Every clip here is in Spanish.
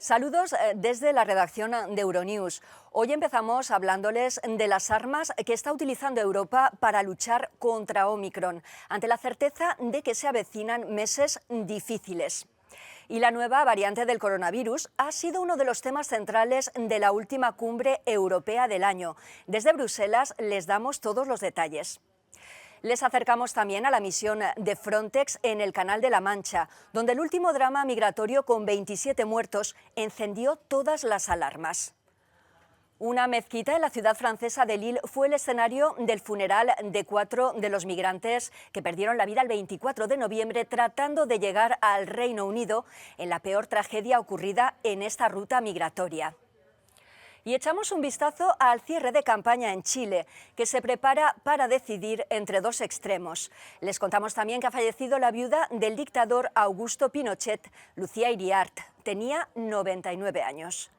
Saludos desde la redacción de Euronews. Hoy empezamos hablándoles de las armas que está utilizando Europa para luchar contra Omicron, ante la certeza de que se avecinan meses difíciles. Y la nueva variante del coronavirus ha sido uno de los temas centrales de la última cumbre europea del año. Desde Bruselas les damos todos los detalles. Les acercamos también a la misión de Frontex en el Canal de la Mancha, donde el último drama migratorio con 27 muertos encendió todas las alarmas. Una mezquita en la ciudad francesa de Lille fue el escenario del funeral de 4 de los migrantes que perdieron la vida el 24 de noviembre tratando de llegar al Reino Unido en la peor tragedia ocurrida en esta ruta migratoria. Y echamos un vistazo al cierre de campaña en Chile, que se prepara para decidir entre dos extremos. Les contamos también que ha fallecido la viuda del dictador Augusto Pinochet, Lucía Iriart. Tenía 99 años.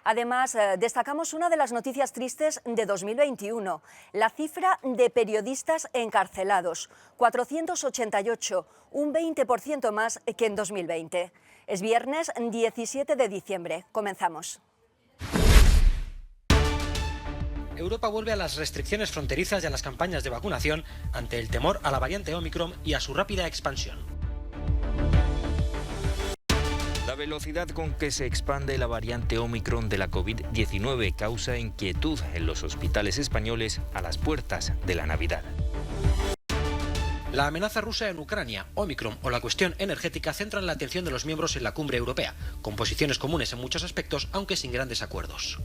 Además, destacamos una de las noticias tristes de 2021, la cifra de periodistas encarcelados, 488, un 20% más que en 2020. Es viernes 17 de diciembre. Comenzamos. Europa vuelve a las restricciones fronterizas y a las campañas de vacunación ante el temor a la variante Omicron y a su rápida expansión. La velocidad con que se expande la variante Omicron de la COVID-19 causa inquietud en los hospitales españoles a las puertas de la Navidad. La amenaza rusa en Ucrania, Omicron o la cuestión energética centran la atención de los miembros en la cumbre europea, con posiciones comunes en muchos aspectos, aunque sin grandes acuerdos.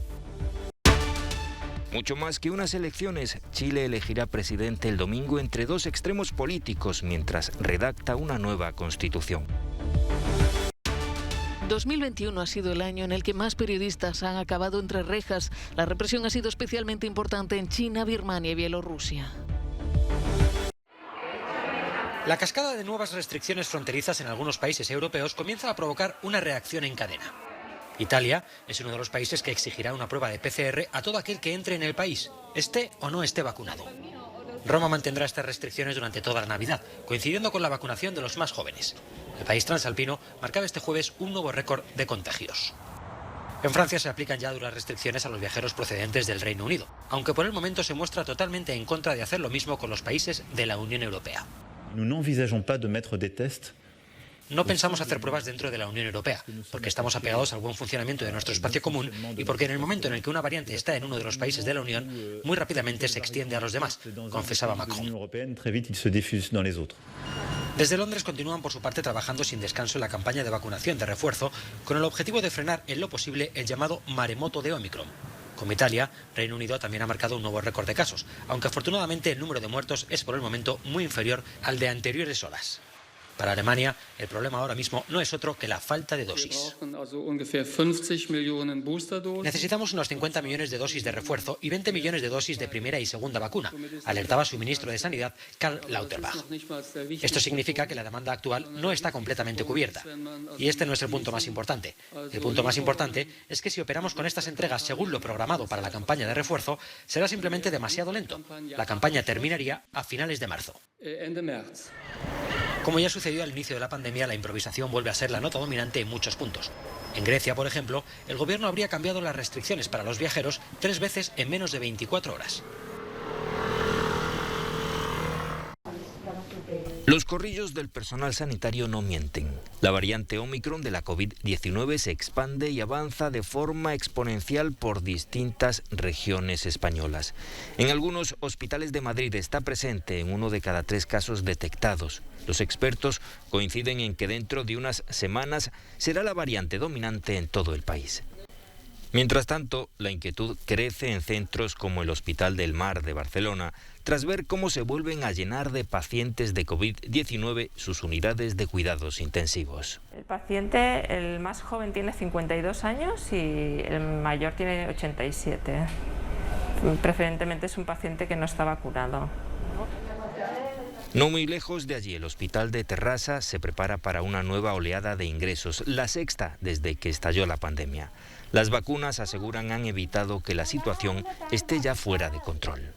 Mucho más que unas elecciones, Chile elegirá presidente el domingo entre dos extremos políticos mientras redacta una nueva constitución. 2021 ha sido el año en el que más periodistas han acabado entre rejas. La represión ha sido especialmente importante en China, Birmania y Bielorrusia. La cascada de nuevas restricciones fronterizas en algunos países europeos comienza a provocar una reacción en cadena. Italia es uno de los países que exigirá una prueba de PCR a todo aquel que entre en el país, esté o no esté vacunado. Roma mantendrá estas restricciones durante toda la Navidad, coincidiendo con la vacunación de los más jóvenes. El país transalpino marcaba este jueves un nuevo récord de contagios. En Francia se aplican ya duras restricciones a los viajeros procedentes del Reino Unido, aunque por el momento se muestra totalmente en contra de hacer lo mismo con los países de la Unión Europea. No pensamos hacer pruebas dentro de la Unión Europea, porque estamos apegados al buen funcionamiento de nuestro espacio común y porque en el momento en el que una variante está en uno de los países de la Unión, muy rápidamente se extiende a los demás, confesaba Macron. Desde Londres continúan por su parte trabajando sin descanso en la campaña de vacunación de refuerzo, con el objetivo de frenar en lo posible el llamado maremoto de Omicron. Como Italia, Reino Unido también ha marcado un nuevo récord de casos, aunque afortunadamente el número de muertos es por el momento muy inferior al de anteriores horas. Para Alemania, el problema ahora mismo no es otro que la falta de dosis. Necesitamos unos 50 millones de dosis de refuerzo y 20 millones de dosis de primera y segunda vacuna, alertaba su ministro de Sanidad, Karl Lauterbach. Esto significa que la demanda actual no está completamente cubierta. Y este no es el punto más importante. El punto más importante es que si operamos con estas entregas según lo programado para la campaña de refuerzo, será simplemente demasiado lento. La campaña terminaría a finales de marzo. Como ya sucedió al inicio de la pandemia, la improvisación vuelve a ser la nota dominante en muchos puntos. En Grecia, por ejemplo, el gobierno habría cambiado las restricciones para los viajeros 3 veces en menos de 24 horas. Los corrillos del personal sanitario no mienten. La variante Omicron de la COVID-19 se expande y avanza de forma exponencial por distintas regiones españolas. En algunos hospitales de Madrid está presente en 1 de cada 3 casos detectados. Los expertos coinciden en que dentro de unas semanas será la variante dominante en todo el país. Mientras tanto, la inquietud crece en centros como el Hospital del Mar de Barcelona, tras ver cómo se vuelven a llenar de pacientes de COVID-19 sus unidades de cuidados intensivos. El paciente, el más joven, tiene 52 años y el mayor tiene 87. Preferentemente es un paciente que no está vacunado. No muy lejos de allí, el Hospital de Terrassa se prepara para una nueva oleada de ingresos, la sexta desde que estalló la pandemia. Las vacunas, aseguran, han evitado que la situación esté ya fuera de control.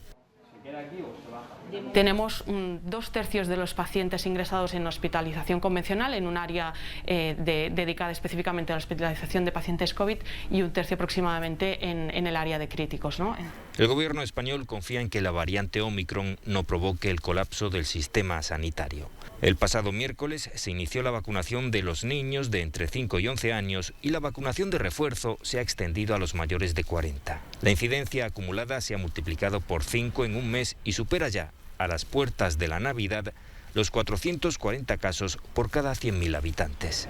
Tenemos 2/3 de los pacientes ingresados en hospitalización convencional, en un área dedicada específicamente a la hospitalización de pacientes COVID, y 1/3 aproximadamente en el área de críticos, ¿no? El gobierno español confía en que la variante Omicron no provoque el colapso del sistema sanitario. El pasado miércoles se inició la vacunación de los niños de entre 5 y 11 años y la vacunación de refuerzo se ha extendido a los mayores de 40. La incidencia acumulada se ha multiplicado por 5 en un mes y supera ya, a las puertas de la Navidad, los 440 casos por cada 100.000 habitantes.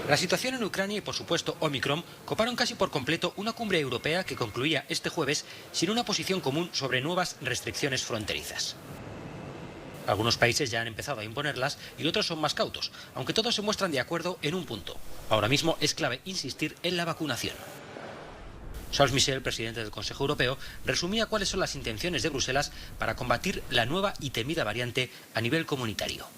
La situación en Ucrania y, por supuesto, Omicron coparon casi por completo una cumbre europea que concluía este jueves sin una posición común sobre nuevas restricciones fronterizas. Algunos países ya han empezado a imponerlas y otros son más cautos, aunque todos se muestran de acuerdo en un punto. Ahora mismo es clave insistir en la vacunación. Charles Michel, presidente del Consejo Europeo, resumía cuáles son las intenciones de Bruselas para combatir la nueva y temida variante a nivel comunitario.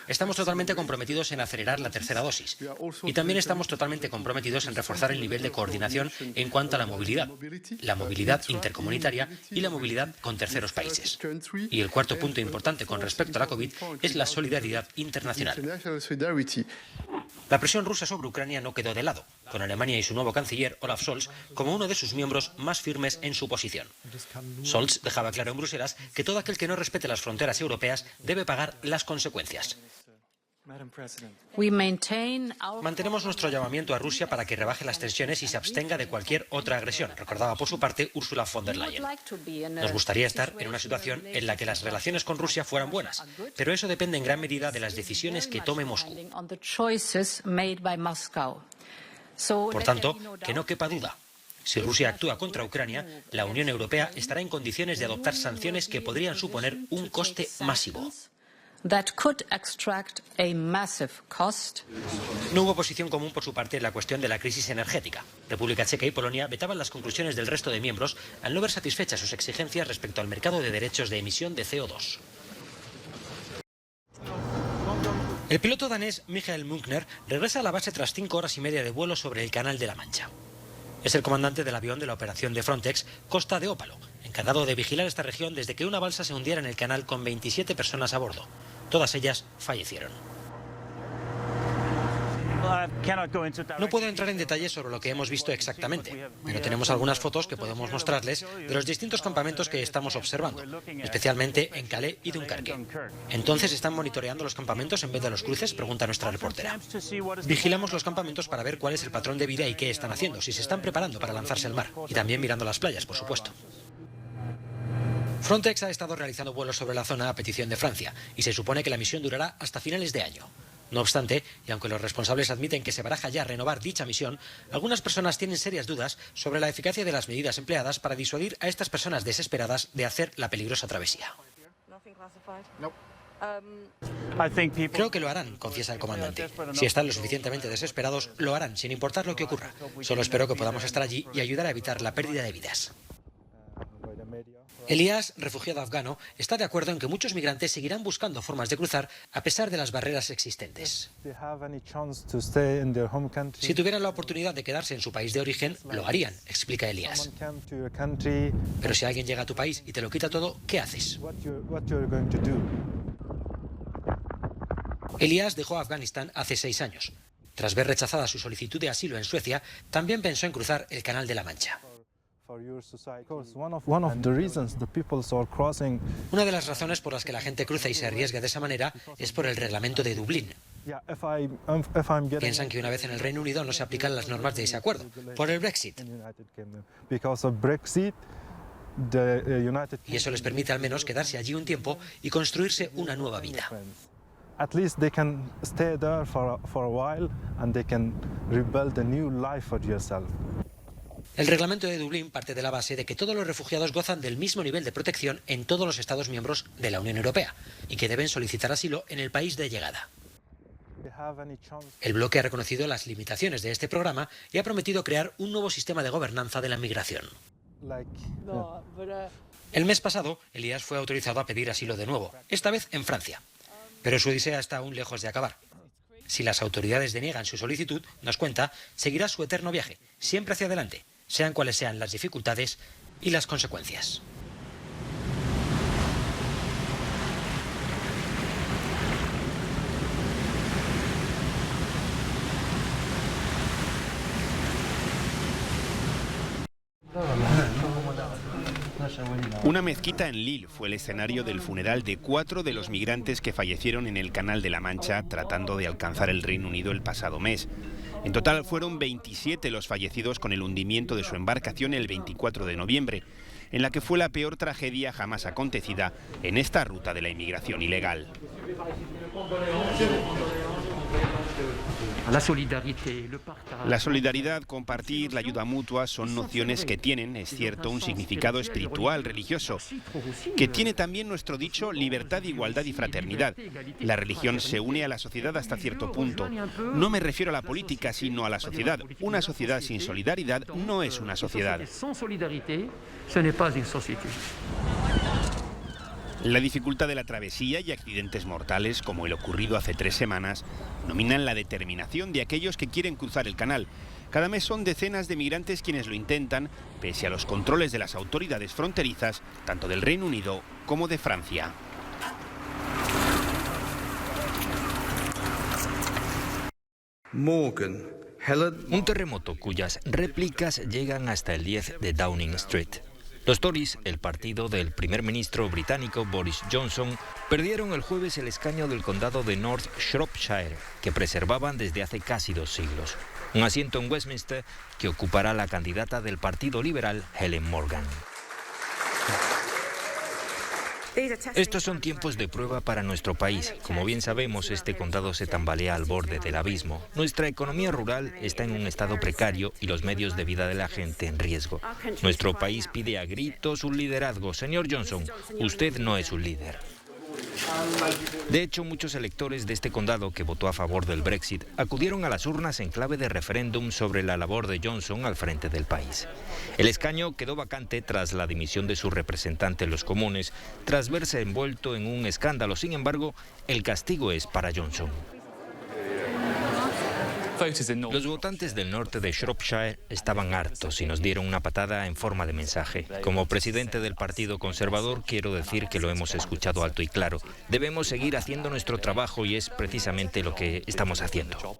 Estamos totalmente comprometidos en acelerar la tercera dosis y también estamos totalmente comprometidos en reforzar el nivel de coordinación en cuanto a la movilidad intercomunitaria y la movilidad con terceros países. Y el cuarto punto importante con respecto a la COVID es la solidaridad internacional. La presión rusa sobre Ucrania no quedó de lado, con Alemania y su nuevo canciller, Olaf Scholz, como uno de sus miembros más firmes en su posición. Scholz dejaba claro en Bruselas que todo aquel que no respete las fronteras europeas debe pagar las consecuencias. Mantenemos nuestro llamamiento a Rusia para que rebaje las tensiones y se abstenga de cualquier otra agresión, recordaba por su parte Ursula von der Leyen. Nos gustaría estar en una situación en la que las relaciones con Rusia fueran buenas, pero eso depende en gran medida de las decisiones que tome Moscú. Por tanto, que no quepa duda. Si Rusia actúa contra Ucrania, la Unión Europea estará en condiciones de adoptar sanciones que podrían suponer un coste masivo. No hubo posición común por su parte en la cuestión de la crisis energética. República Checa y Polonia vetaban las conclusiones del resto de miembros al no ver satisfechas sus exigencias respecto al mercado de derechos de emisión de CO2. El piloto danés Michael Münkner regresa a la base tras 5 horas y media de vuelo sobre el Canal de la Mancha. Es el comandante del avión de la operación de Frontex, Costa de Ópalo, encargado de vigilar esta región desde que una balsa se hundiera en el canal con 27 personas a bordo. Todas ellas fallecieron. No puedo entrar en detalles sobre lo que hemos visto exactamente, pero tenemos algunas fotos que podemos mostrarles de los distintos campamentos que estamos observando, especialmente en Calais y Dunkerque. ¿Entonces están monitoreando los campamentos en vez de los cruces?, pregunta nuestra reportera. Vigilamos los campamentos para ver cuál es el patrón de vida y qué están haciendo, si se están preparando para lanzarse al mar, y también mirando las playas, por supuesto. Frontex ha estado realizando vuelos sobre la zona a petición de Francia, y se supone que la misión durará hasta finales de año. No obstante, y aunque los responsables admiten que se baraja ya renovar dicha misión, algunas personas tienen serias dudas sobre la eficacia de las medidas empleadas para disuadir a estas personas desesperadas de hacer la peligrosa travesía. Creo que lo harán, confiesa el comandante. Si están lo suficientemente desesperados, lo harán, sin importar lo que ocurra. Solo espero que podamos estar allí y ayudar a evitar la pérdida de vidas. Elías, refugiado afgano, está de acuerdo en que muchos migrantes seguirán buscando formas de cruzar a pesar de las barreras existentes. Si tuvieran la oportunidad de quedarse en su país de origen, lo harían, explica Elías. Pero si alguien llega a tu país y te lo quita todo, ¿qué haces? Elías dejó Afganistán hace 6 años. Tras ver rechazada su solicitud de asilo en Suecia, también pensó en cruzar el Canal de la Mancha. Una de las razones por las que la gente cruza y se arriesga de esa manera es por el reglamento de Dublín. Piensan que una vez en el Reino Unido no se aplican las normas de ese acuerdo, por el Brexit. Y eso les permite al menos quedarse allí un tiempo y construirse una nueva vida. El reglamento de Dublín parte de la base de que todos los refugiados gozan del mismo nivel de protección en todos los Estados miembros de la Unión Europea y que deben solicitar asilo en el país de llegada. El bloque ha reconocido las limitaciones de este programa y ha prometido crear un nuevo sistema de gobernanza de la migración. El mes pasado, Elías fue autorizado a pedir asilo de nuevo, esta vez en Francia. Pero su odisea está aún lejos de acabar. Si las autoridades deniegan su solicitud, nos cuenta, seguirá su eterno viaje, siempre hacia adelante, sean cuales sean las dificultades y las consecuencias. Una mezquita en Lille fue el escenario del funeral de 4 de los migrantes que fallecieron en el Canal de la Mancha tratando de alcanzar el Reino Unido el pasado mes. En total fueron 27 los fallecidos con el hundimiento de su embarcación el 24 de noviembre, en la que fue la peor tragedia jamás acontecida en esta ruta de la inmigración ilegal. La solidaridad, compartir, la ayuda mutua son nociones que tienen, es cierto, un significado espiritual, religioso, que tiene también nuestro dicho libertad, igualdad y fraternidad. La religión se une a la sociedad hasta cierto punto. No me refiero a la política, sino a la sociedad. Una sociedad sin solidaridad no es una sociedad. La dificultad de la travesía y accidentes mortales, como el ocurrido hace 3 semanas, nominan la determinación de aquellos que quieren cruzar el canal. Cada mes son decenas de migrantes quienes lo intentan, pese a los controles de las autoridades fronterizas, tanto del Reino Unido como de Francia. Un terremoto cuyas réplicas llegan hasta el 10 de Downing Street. Los Tories, el partido del primer ministro británico Boris Johnson, perdieron el jueves el escaño del condado de North Shropshire, que preservaban desde hace casi 2 siglos. Un asiento en Westminster que ocupará la candidata del Partido Liberal, Helen Morgan. Estos son tiempos de prueba para nuestro país. Como bien sabemos, este condado se tambalea al borde del abismo. Nuestra economía rural está en un estado precario y los medios de vida de la gente en riesgo. Nuestro país pide a gritos un liderazgo. Señor Johnson, usted no es un líder. De hecho, muchos electores de este condado que votó a favor del Brexit acudieron a las urnas en clave de referéndum sobre la labor de Johnson al frente del país. El escaño quedó vacante tras la dimisión de su representante en los comunes, tras verse envuelto en un escándalo. Sin embargo, el castigo es para Johnson. Los votantes del norte de Shropshire estaban hartos y nos dieron una patada en forma de mensaje. Como presidente del Partido Conservador, quiero decir que lo hemos escuchado alto y claro. Debemos seguir haciendo nuestro trabajo y es precisamente lo que estamos haciendo.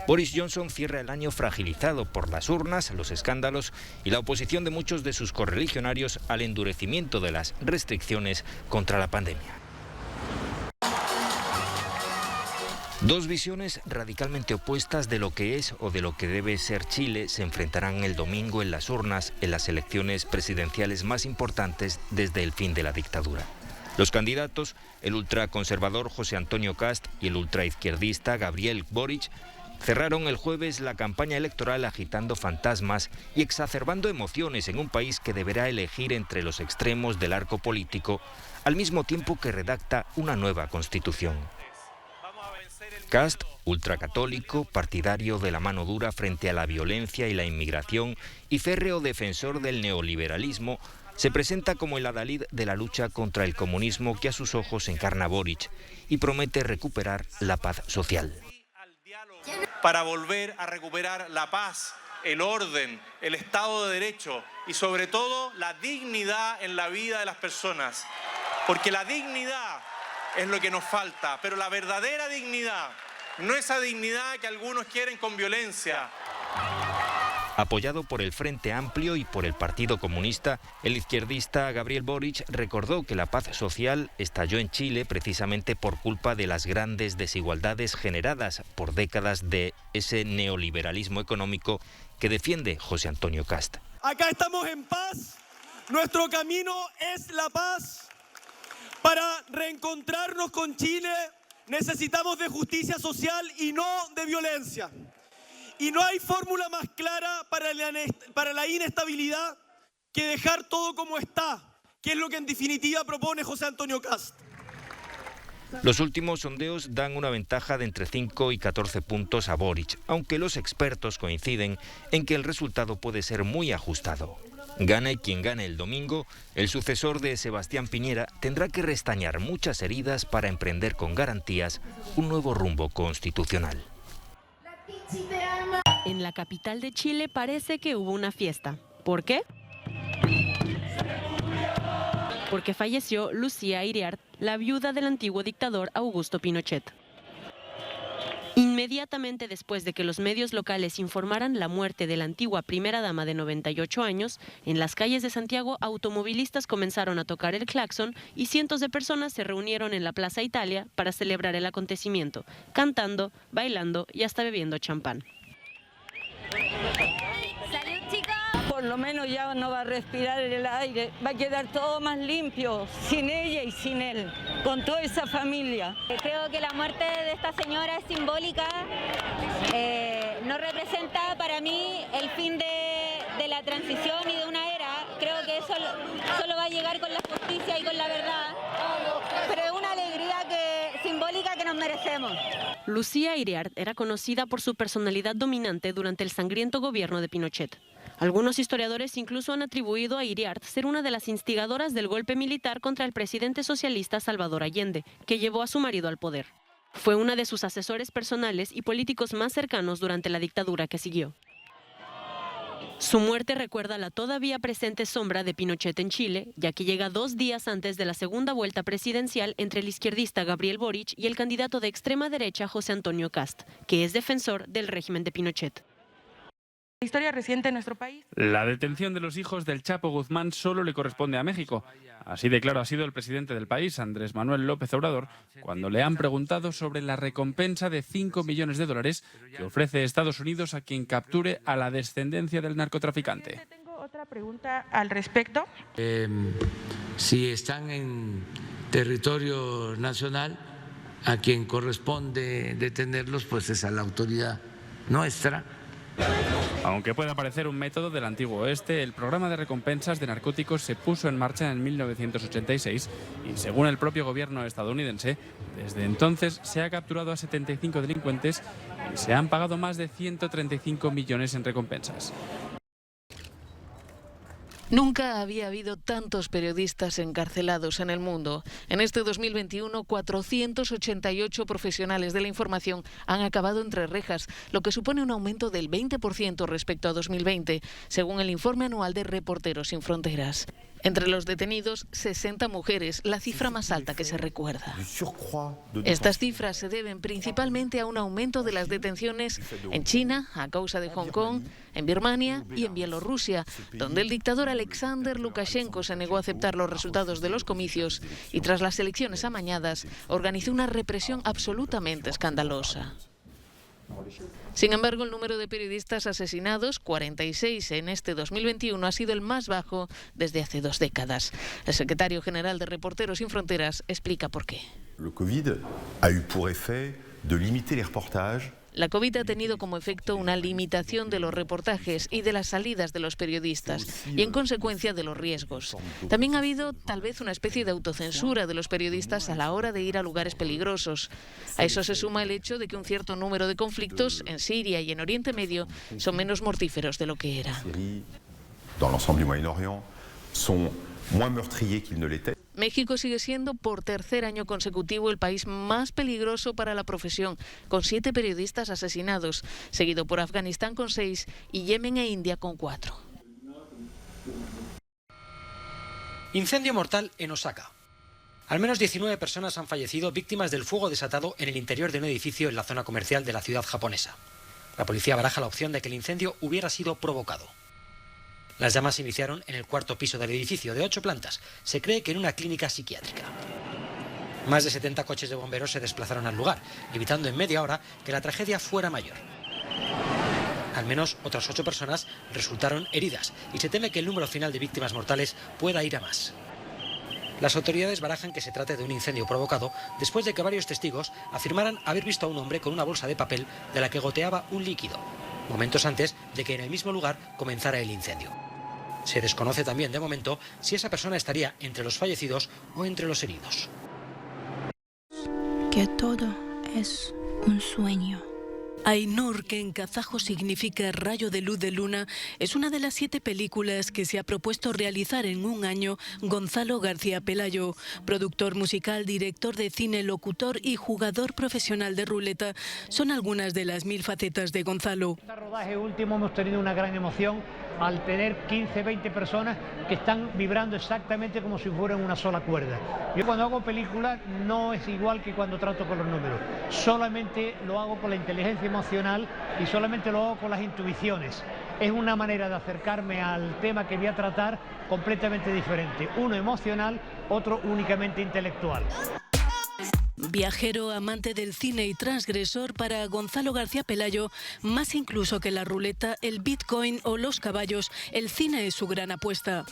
Boris Johnson cierra el año fragilizado por las urnas, los escándalos y la oposición de muchos de sus correligionarios al endurecimiento de las restricciones contra la pandemia. Dos visiones radicalmente opuestas de lo que es o de lo que debe ser Chile se enfrentarán el domingo en las urnas en las elecciones presidenciales más importantes desde el fin de la dictadura. Los candidatos, el ultraconservador José Antonio Kast y el ultraizquierdista Gabriel Boric, cerraron el jueves la campaña electoral agitando fantasmas y exacerbando emociones en un país que deberá elegir entre los extremos del arco político al mismo tiempo que redacta una nueva constitución. Kast, ultracatólico, partidario de la mano dura frente a la violencia y la inmigración y férreo defensor del neoliberalismo, se presenta como el adalid de la lucha contra el comunismo que a sus ojos encarna Boric y promete recuperar la paz social. Para volver a recuperar la paz, el orden, el Estado de Derecho y sobre todo la dignidad en la vida de las personas. Porque la dignidad es lo que nos falta, pero la verdadera dignidad, no esa dignidad que algunos quieren con violencia. Apoyado por el Frente Amplio y por el Partido Comunista, el izquierdista Gabriel Boric recordó que la paz social estalló en Chile precisamente por culpa de las grandes desigualdades generadas por décadas de ese neoliberalismo económico que defiende José Antonio Kast. Acá estamos en paz, nuestro camino es la paz. Para reencontrarnos con Chile necesitamos de justicia social y no de violencia. Y no hay fórmula más clara para la inestabilidad que dejar todo como está, que es lo que en definitiva propone José Antonio Kast. Los últimos sondeos dan una ventaja de entre 5 y 14 puntos a Boric, aunque los expertos coinciden en que el resultado puede ser muy ajustado. Gane quien gane el domingo, el sucesor de Sebastián Piñera tendrá que restañar muchas heridas para emprender con garantías un nuevo rumbo constitucional. En la capital de Chile parece que hubo una fiesta. ¿Por qué? Porque falleció Lucía Iriart, la viuda del antiguo dictador Augusto Pinochet. Inmediatamente después de que los medios locales informaran la muerte de la antigua primera dama de 98 años, en las calles de Santiago automovilistas comenzaron a tocar el claxon y cientos de personas se reunieron en la Plaza Italia para celebrar el acontecimiento, cantando, bailando y hasta bebiendo champán. ¡Salud, chicos! Por lo menos ya no va a respirar el aire, va a quedar todo más limpio, sin ella y sin él, con toda esa familia. Creo que la muerte de esta señora es simbólica, no representa para mí el fin de la transición y de una era. Creo que eso solo va a llegar con la justicia y con la verdad, pero es una alegría simbólica que nos merecemos. Lucía Iriart era conocida por su personalidad dominante durante el sangriento gobierno de Pinochet. Algunos historiadores incluso han atribuido a Iriart ser una de las instigadoras del golpe militar contra el presidente socialista Salvador Allende, que llevó a su marido al poder. Fue una de sus asesores personales y políticos más cercanos durante la dictadura que siguió. Su muerte recuerda la todavía presente sombra de Pinochet en Chile, ya que llega 2 días antes de la segunda vuelta presidencial entre el izquierdista Gabriel Boric y el candidato de extrema derecha José Antonio Kast, que es defensor del régimen de Pinochet. La historia reciente en nuestro país. La detención de los hijos del Chapo Guzmán solo le corresponde a México. Así de claro ha sido el presidente del país, Andrés Manuel López Obrador, cuando le han preguntado sobre la recompensa de $5 millones que ofrece Estados Unidos a quien capture a la descendencia del narcotraficante. Tengo otra pregunta al respecto. Si están en territorio nacional, a quien corresponde detenerlos, pues es a la autoridad nuestra. Aunque pueda parecer un método del antiguo oeste, el programa de recompensas de narcóticos se puso en marcha en 1986 y, según el propio gobierno estadounidense, desde entonces se ha capturado a 75 delincuentes y se han pagado más de 135 millones en recompensas. Nunca había habido tantos periodistas encarcelados en el mundo. En este 2021, 488 profesionales de la información han acabado entre rejas, lo que supone un aumento del 20% respecto a 2020, según el informe anual de Reporteros Sin Fronteras. Entre los detenidos, 60 mujeres, la cifra más alta que se recuerda. Estas cifras se deben principalmente a un aumento de las detenciones en China, a causa de Hong Kong, en Birmania y en Bielorrusia, donde el dictador Alexander Lukashenko se negó a aceptar los resultados de los comicios y, tras las elecciones amañadas, organizó una represión absolutamente escandalosa. Sin embargo, el número de periodistas asesinados, 46 en este 2021, ha sido el más bajo desde hace 2 décadas. El secretario general de Reporteros Sin Fronteras explica por qué. Le COVID a eu pour effet de limiter les reportages. La COVID ha tenido como efecto una limitación de los reportajes y de las salidas de los periodistas y, en consecuencia, de los riesgos. También ha habido, tal vez, una especie de autocensura de los periodistas a la hora de ir a lugares peligrosos. A eso se suma el hecho de que un cierto número de conflictos en Siria y en Oriente Medio son menos mortíferos de lo que era. Dans l'ensemble du Moyen-Orient sont moins meurtriers qu'ils ne l'étaient. México sigue siendo por 3er año consecutivo el país más peligroso para la profesión, con 7 periodistas asesinados, seguido por Afganistán con 6 y Yemen e India con 4. Incendio mortal en Osaka. Al menos 19 personas han fallecido víctimas del fuego desatado en el interior de un edificio en la zona comercial de la ciudad japonesa. La policía baraja la opción de que el incendio hubiera sido provocado. Las llamas se iniciaron en el 4º piso del edificio de 8 plantas. Se cree que en una clínica psiquiátrica. Más de 70 coches de bomberos se desplazaron al lugar, evitando en media hora que la tragedia fuera mayor. Al menos otras 8 personas resultaron heridas y se teme que el número final de víctimas mortales pueda ir a más. Las autoridades barajan que se trate de un incendio provocado después de que varios testigos afirmaran haber visto a un hombre con una bolsa de papel de la que goteaba un líquido, momentos antes de que en el mismo lugar comenzara el incendio. Se desconoce también de momento si esa persona estaría entre los fallecidos o entre los heridos. Que todo es un sueño. Ainur, que en kazajo significa rayo de luz de luna, es una de las 7 películas que se ha propuesto realizar en un año Gonzalo García Pelayo. Productor musical, director de cine, locutor y jugador profesional de ruleta son algunas de las 1000 facetas de Gonzalo. En este rodaje último hemos tenido una gran emoción al tener 15, 20 personas que están vibrando exactamente como si fueran una sola cuerda. Yo cuando hago películas no es igual que cuando trato con los números, solamente lo hago con la inteligencia emocional y solamente lo hago con las intuiciones. Es una manera de acercarme al tema que voy a tratar completamente diferente, uno emocional, otro únicamente intelectual. Viajero, amante del cine y transgresor, para Gonzalo García Pelayo, más incluso que la ruleta, el Bitcoin o los caballos, el cine es su gran apuesta.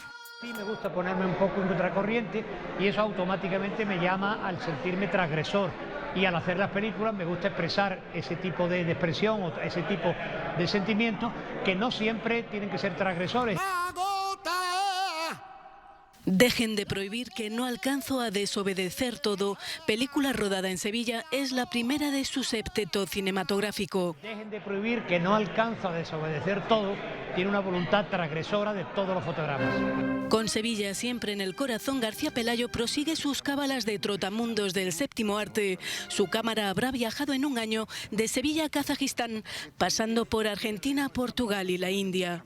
Sí, me gusta ponerme un poco en contracorriente y eso automáticamente me llama al sentirme transgresor. Y al hacer las películas me gusta expresar ese tipo de expresión o ese tipo de sentimientos que no siempre tienen que ser transgresores. Dejen de prohibir que no alcanzo a desobedecer todo. Película rodada en Sevilla, es la primera de su septeto cinematográfico. Dejen de prohibir que no alcanzo a desobedecer todo. Tiene una voluntad transgresora de todos los fotogramas. Con Sevilla siempre en el corazón, García Pelayo prosigue sus cábalas de trotamundos del séptimo arte. Su cámara habrá viajado en un año de Sevilla a Kazajistán, pasando por Argentina, Portugal y la India.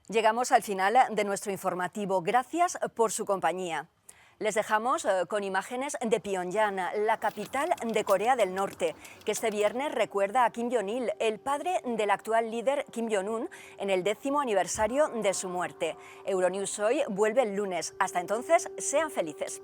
Llegamos al final de nuestro informativo. Gracias por su compañía. Les dejamos con imágenes de Pyongyang, la capital de Corea del Norte, que este viernes recuerda a Kim Jong-il, el padre del actual líder Kim Jong-un, en el 10º aniversario de su muerte. Euronews Hoy vuelve el lunes. Hasta entonces, sean felices.